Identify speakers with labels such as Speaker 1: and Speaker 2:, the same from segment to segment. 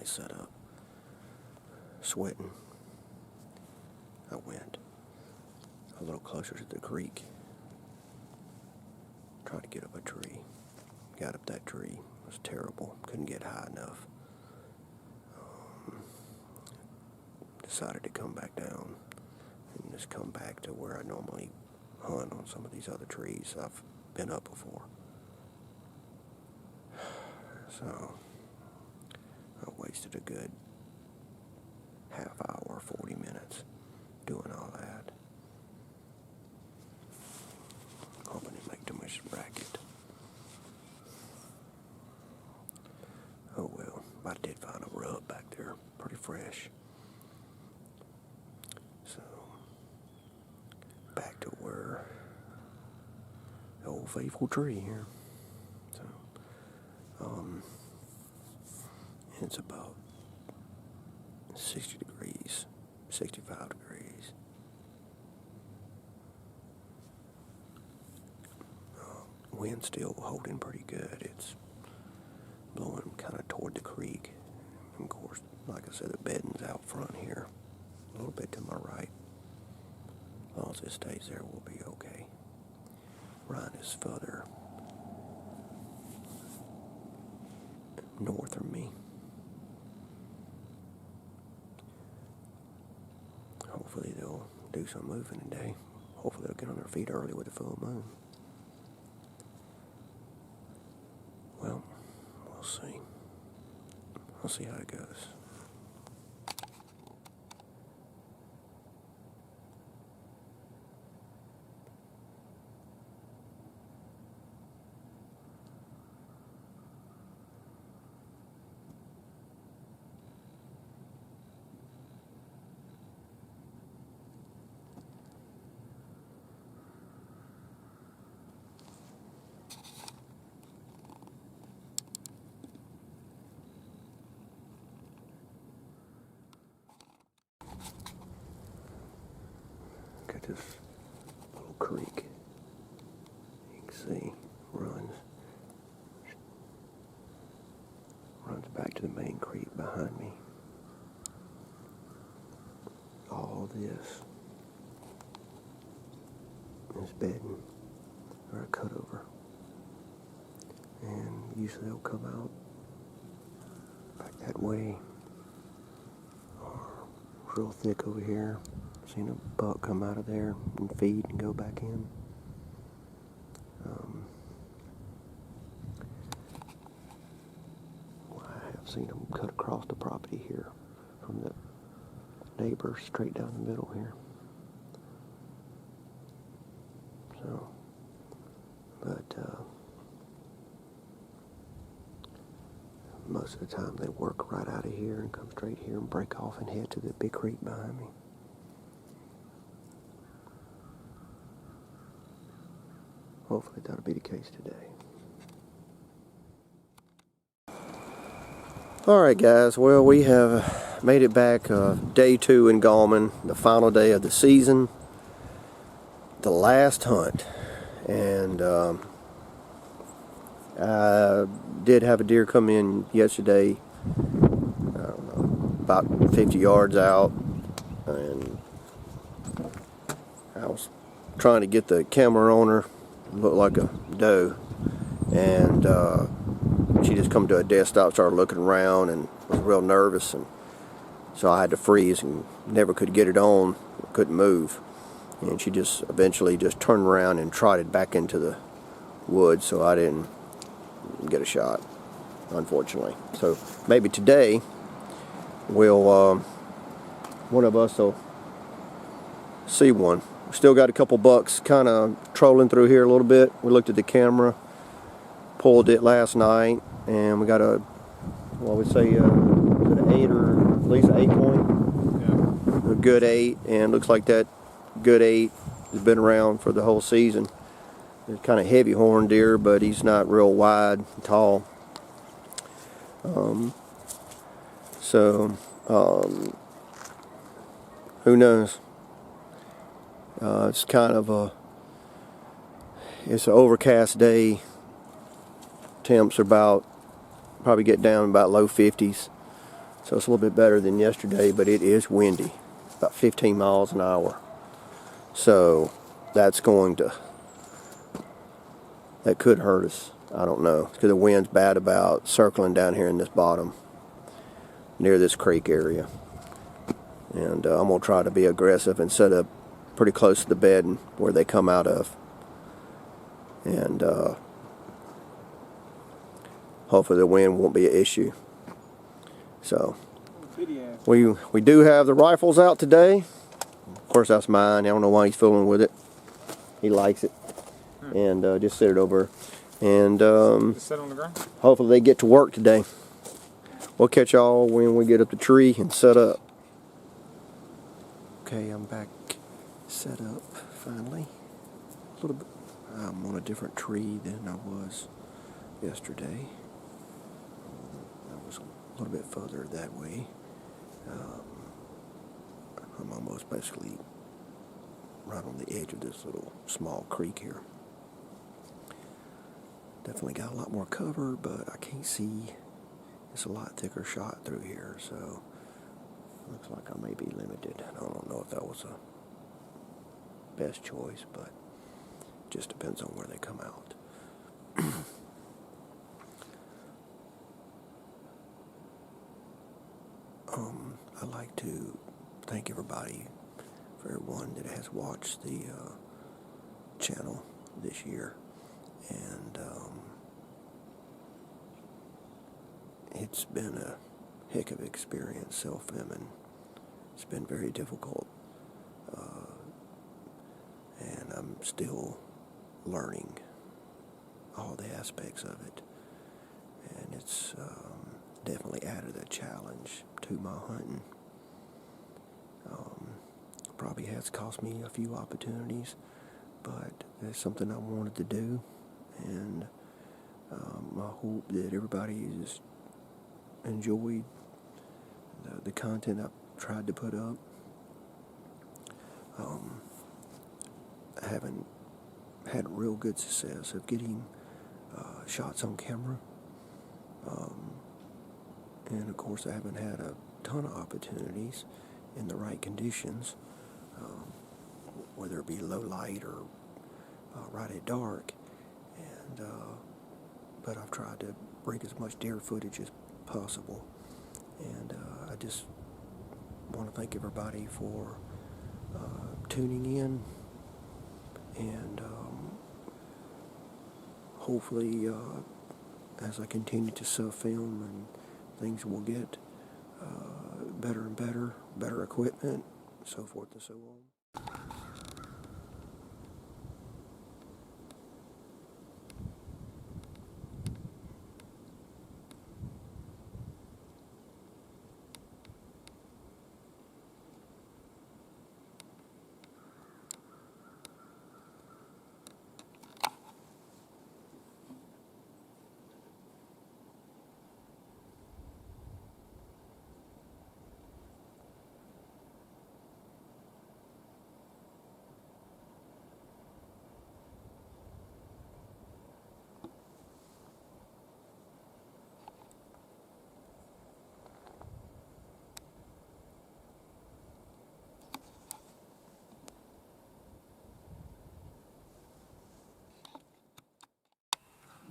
Speaker 1: set up. Sweating. I went a little closer to the creek. Tried to get up a tree. Got up that tree. It was terrible. Couldn't get high enough. Decided to come back down and just come back to where I normally hunt on some of these other trees I've been up before. So I wasted a good half hour, 40 minutes doing all that. Hoping to make too much racket. Oh well, I did find a rub back there, pretty fresh. So, back to where the old faithful tree here. So, it's about 60 degrees, 65 degrees. Wind's still holding pretty good. It's blowing kind of toward the creek. And of course, like I said, the bedding's out front here, a little bit to my right. As long as it stays there, we'll be okay. Ryan is further north of me. Hopefully they'll do some moving today. Hopefully they'll get on their feet early with the full moon. Well, we'll see. I'll see how it goes. Got this little creek. You can see runs back to the main creek behind me. All this is bedding or a cutover, and usually they'll come out back that way or real thick over here. Seen a buck come out of there and feed and go back in. I have seen them cut across the property here from the neighbor straight down the middle here. So, but most of the time they work right out of here and come straight here and break off and head to the big creek behind me. Hopefully that'll be the case today. Alright guys, well we have made it back day 2 in Gallman, the final day of the season, the last hunt. And I did have a deer come in yesterday, I don't know, about 50 yards out, and I was trying to get the camera on her. Looked like a doe, and she just come to a dead stop, started looking around, and was real nervous, and so I had to freeze and never could get it on, couldn't move, and she just eventually just turned around and trotted back into the woods, so I didn't get a shot, unfortunately. So maybe today we'll one of us will see one. We still got a couple bucks kind of trolling through here a little bit. We looked at the camera, pulled it last night, and we got a, well, we say, is it an 8 or at least an 8 point? Yeah. A good 8, and looks like that good 8 has been around for the whole season. It's kind of heavy horn deer, but he's not real wide and tall. Who knows? It's kind of it's an overcast day. Temps are probably get down about low 50s. So it's a little bit better than yesterday, but it is windy, about 15 miles an hour. So that could hurt us. I don't know, because the wind's bad about circling down here in this bottom, near this creek area. And I'm going to try to be aggressive and set up pretty close to the bed where they come out of. And hopefully the wind won't be an issue. So we do have the rifles out today. Of course, that's mine. I don't know why he's fooling with it. He likes it. And just set it over. And
Speaker 2: set on the ground.
Speaker 1: Hopefully they get to work today. We'll catch y'all when we get up the tree and set up. Okay, I'm back set up finally. A little bit. I'm on a different tree than I was yesterday. I was a little bit further that way. I'm almost basically right on the edge of this little small creek here. Definitely got a lot more cover, but I can't see. It's a lot thicker shot through here, so looks like I may be limited. I don't know if that was a best choice, but just depends on where they come out. I'd like to thank everybody, for everyone that has watched the channel this year, and it's been a heck of an experience self-filming. It's been very difficult, and I'm still learning all the aspects of it, and it's definitely added a challenge to my hunting. Probably has cost me a few opportunities, but it's something I wanted to do, and I hope that everybody has enjoyed the content I've tried to put up. I haven't had real good success of getting shots on camera, and of course I haven't had a ton of opportunities in the right conditions, whether it be low light or right at dark, and but I've tried to bring as much deer footage as possible, and I just want to thank everybody for tuning in, and hopefully as I continue to self-film, and things will get better and better equipment, so forth and so on.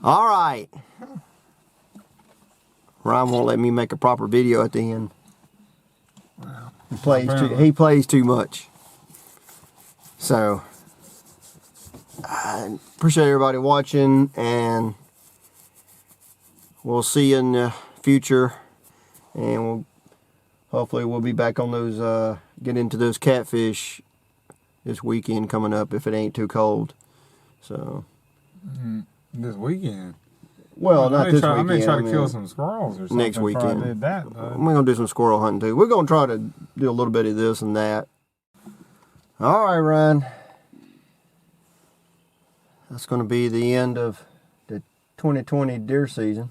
Speaker 1: All right. Ryan won't let me make a proper video at the end.
Speaker 2: Wow.
Speaker 1: He plays too much. So I appreciate everybody watching, and we'll see you in the future, and hopefully we'll be back on those get into those catfish this weekend coming up, if it ain't too cold. So
Speaker 2: this weekend?
Speaker 1: Well, not this weekend.
Speaker 2: I may try to kill some squirrels or something.
Speaker 1: Next weekend.
Speaker 2: I did that, but
Speaker 1: we're going to do some squirrel hunting too. We're going to try to do a little bit of this and that. All right, Ryan. That's going to be the end of the 2020 deer season.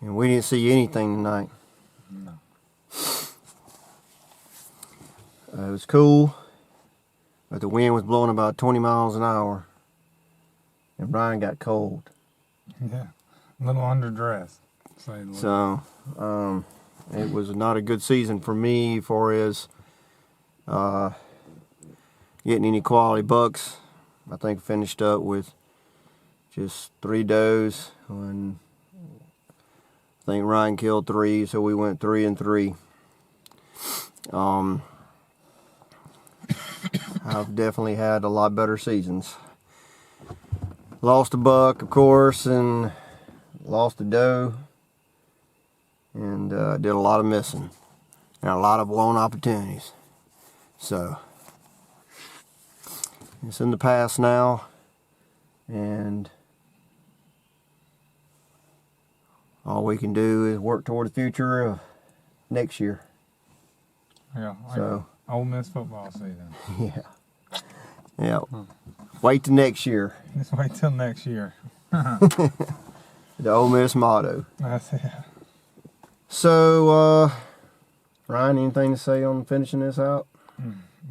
Speaker 1: And we didn't see anything tonight.
Speaker 2: no.
Speaker 1: It was cool, but the wind was blowing about 20 miles an hour. And Ryan got cold.
Speaker 2: Yeah, a little underdressed.
Speaker 1: So, it was not a good season for me for as getting any quality bucks. I think I finished up with just 3 does, and I think Ryan killed 3, so we went 3 and 3. I've definitely had a lot better seasons. Lost a buck, of course, and lost a doe, and did a lot of missing and a lot of blown opportunities. So it's in the past now, and all we can do is work toward the future of next year.
Speaker 2: Yeah. Like
Speaker 1: So
Speaker 2: Ole Miss football season.
Speaker 1: yeah. Wait till next year.
Speaker 2: Just wait till next year.
Speaker 1: The Ole Miss motto.
Speaker 2: That's it.
Speaker 1: So, Ryan, anything to say on finishing this out?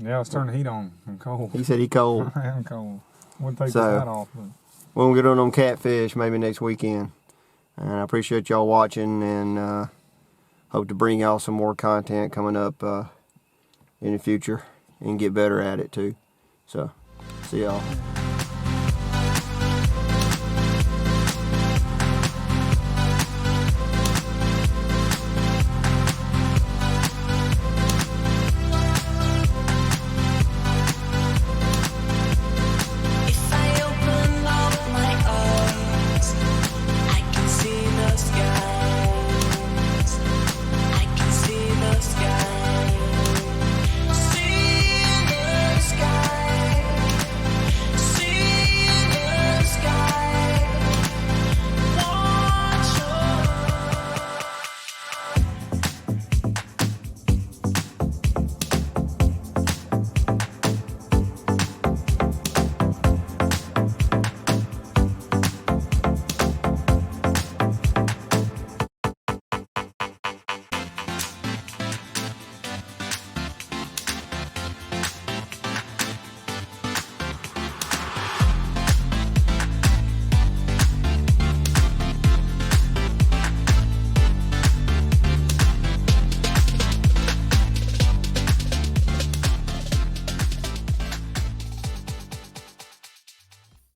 Speaker 2: Yeah, let's turn the heat on. I'm cold.
Speaker 1: He said he cold.
Speaker 2: I am cold. Wouldn't take
Speaker 1: So-
Speaker 2: the hat off, but
Speaker 1: We'll get on them catfish maybe next weekend. And I appreciate y'all watching, and hope to bring y'all some more content coming up in the future and get better at it too. So, see y'all.